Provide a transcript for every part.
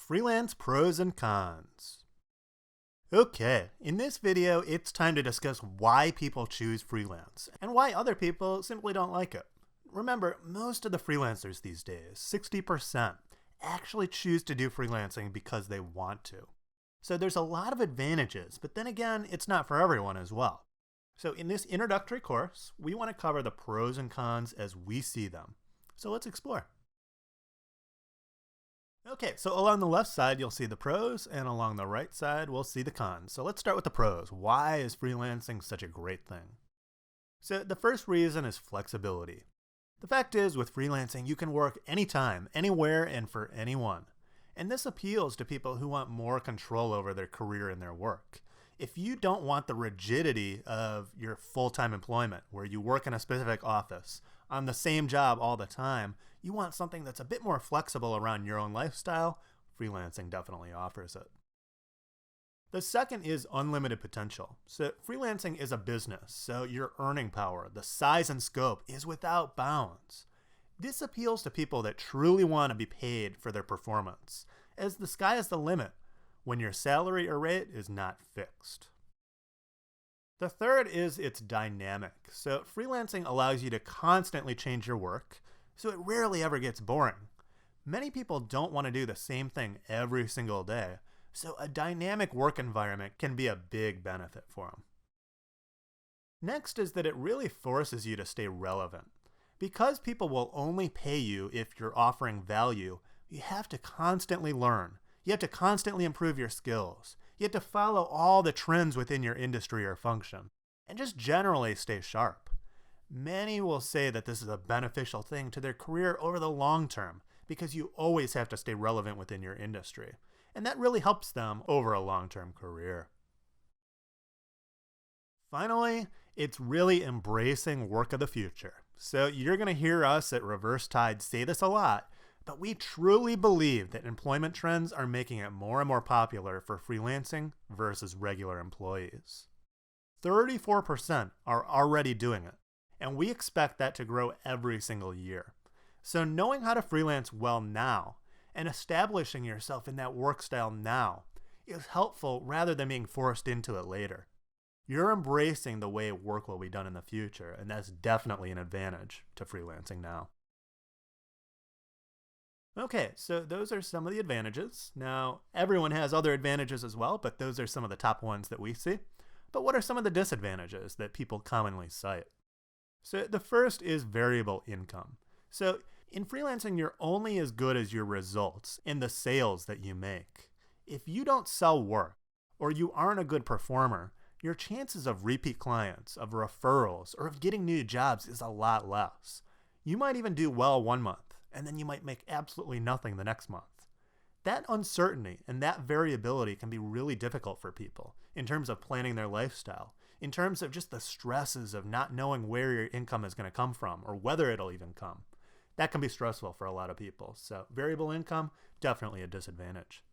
Freelance pros and cons. Okay, in this video, it's time to discuss why people choose freelance and why other people simply don't like it. Remember, most of the freelancers these days, 60%, actually choose to do freelancing because they want to. So there's a lot of advantages, but then again, it's not for everyone as well. So in this introductory course, we want to cover the pros and cons as we see them. So let's explore. Okay, so along the left side, you'll see the pros, and along the right side, we'll see the cons. So let's start with the pros. Why is freelancing such a great thing? So the first reason is flexibility. The fact is, with freelancing, you can work anytime, anywhere, and for anyone. And this appeals to people who want more control over their career and their work. If you don't want the rigidity of your full-time employment, where you work in a specific office, on the same job all the time, you want something that's a bit more flexible around your own lifestyle, freelancing definitely offers it. The second is unlimited potential. So freelancing is a business, so your earning power, the size and scope is without bounds. This appeals to people that truly want to be paid for their performance, as the sky is the limit when your salary or rate is not fixed. The third is it's dynamic. So freelancing allows you to constantly change your work, so it rarely ever gets boring. Many people don't want to do the same thing every single day, so a dynamic work environment can be a big benefit for them. Next is that it really forces you to stay relevant. Because people will only pay you if you're offering value, you have to constantly learn. You have to constantly improve your skills. You have to follow all the trends within your industry or function, and just generally stay sharp. Many will say that this is a beneficial thing to their career over the long term, because you always have to stay relevant within your industry, and that really helps them over a long-term career. Finally, it's really embracing work of the future. So you're going to hear us at Reverse Tide say this a lot, but we truly believe that employment trends are making it more and more popular for freelancing versus regular employees. 34% are already doing it, and we expect that to grow every single year. So knowing how to freelance well now and establishing yourself in that work style now is helpful rather than being forced into it later. You're embracing the way work will be done in the future, and that's definitely an advantage to freelancing now. Okay, so those are some of the advantages. Now, everyone has other advantages as well, but those are some of the top ones that we see. But what are some of the disadvantages that people commonly cite? So the first is variable income. So in freelancing, you're only as good as your results in the sales that you make. If you don't sell work, or you aren't a good performer, your chances of repeat clients, of referrals, or of getting new jobs is a lot less. You might even do well one month, and then you might make absolutely nothing the next month. That uncertainty and that variability can be really difficult for people in terms of planning their lifestyle, in terms of just the stresses of not knowing where your income is going to come from or whether it'll even come. That can be stressful for a lot of people, so variable income, definitely a disadvantage.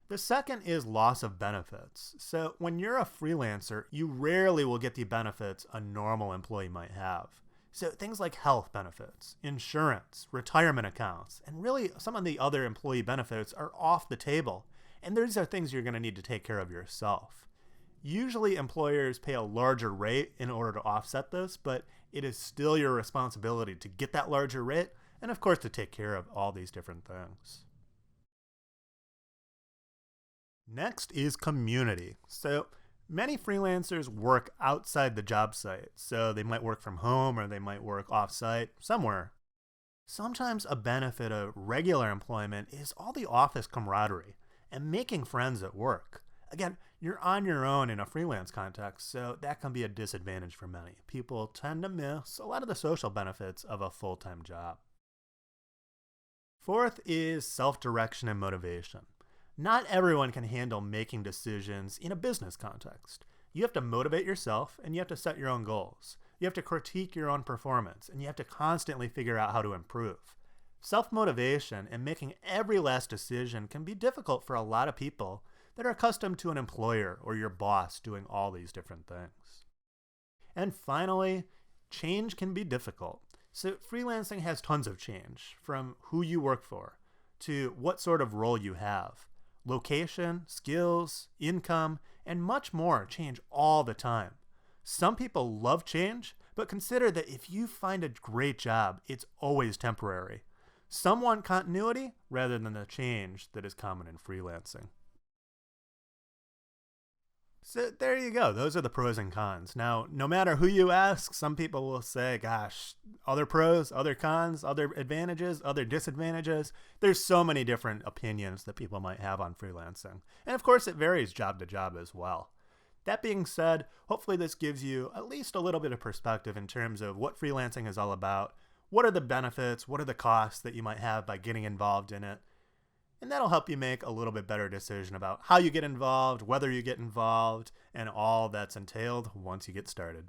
The second is loss of benefits. So when you're a freelancer, you rarely will get the benefits a normal employee might have. So things like health benefits, insurance, retirement accounts, and really some of the other employee benefits are off the table. And these are things you're going to need to take care of yourself. Usually employers pay a larger rate in order to offset this, but it is still your responsibility to get that larger rate and of course to take care of all these different things. Next is community. So many freelancers work outside the job site, so they might work from home or they might work off-site somewhere. Sometimes a benefit of regular employment is all the office camaraderie and making friends at work. Again, you're on your own in a freelance context, so that can be a disadvantage for many. People tend to miss a lot of the social benefits of a full-time job. Fourth is self-direction and motivation. Not everyone can handle making decisions in a business context. You have to motivate yourself and you have to set your own goals. You have to critique your own performance and you have to constantly figure out how to improve. Self-motivation and making every last decision can be difficult for a lot of people that are accustomed to an employer or your boss doing all these different things. And finally, change can be difficult. So freelancing has tons of change, from who you work for, to what sort of role you have. Location, skills, income, and much more change all the time. Some people love change, but consider that if you find a great job, it's always temporary. Some want continuity rather than the change that is common in freelancing. So there you go. Those are the pros and cons. Now, no matter who you ask, some people will say, gosh, other pros, other cons, other advantages, other disadvantages. There's so many different opinions that people might have on freelancing. And of course, it varies job to job as well. That being said, hopefully this gives you at least a little bit of perspective in terms of what freelancing is all about. What are the benefits? What are the costs that you might have by getting involved in it? And that'll help you make a little bit better decision about how you get involved, whether you get involved, and all that's entailed once you get started.